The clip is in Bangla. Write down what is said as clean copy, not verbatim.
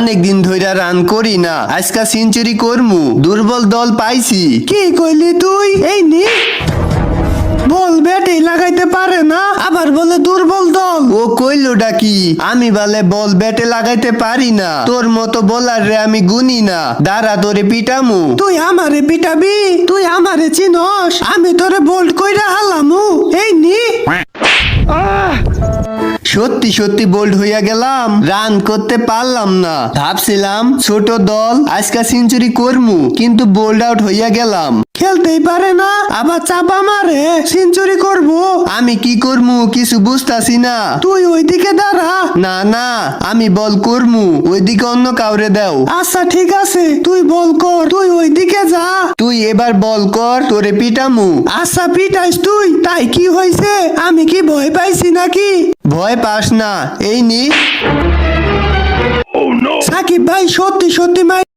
অনেকদিন ধইরা রান করি না, আজকা সেঞ্চুরি করমু। দুর্বল দল পাইছি। কি কইলি তুই? এই নি বল ব্যাটে লাগাইতে পারে না, আবার বলে দুর্বল দল। ও কইলোটা কি? আমি বলে বল ব্যাটে লাগাইতে পারি না, তোর মতো বোলার রে আমি গুনি না, দাঁড়া তোরে পিটামু। তুই আমারে পিটাবি? তুই আমারে চিনস? আমি তোরে বোল্ড কইরা হালামু। এই নি সত্যি সত্যি বোল্ড হইয়া গেলাম, রান করতে পারলাম না। ভাবছিলাম ছোট দল আজকা সেঞ্চুরি করমু, কিন্তু বোল্ড আউট হইয়া গেলাম। খেলতেই পারে না, আবার চাপা মারে সেঞ্চুরি করবো। আমি কি করমু কিছু বুঝতাছি না। তুই ওইদিকে দাঁড়া। না না, আমি বল করমু, ওইদিকে অন্য কাউরে দাও। আচ্ছা ঠিক আছে, তুই বল কর, তুই ওইদিকে যা। তুই এবার বল কর, তোরে পিটামু। আচ্ছা পিটাইস তুই, তাই কি হয়েছে? আমি কি ভয় পাইছি নাকি? ভয় পাস না, এই নি। সাকিব ভাই সত্যি সত্যি মাই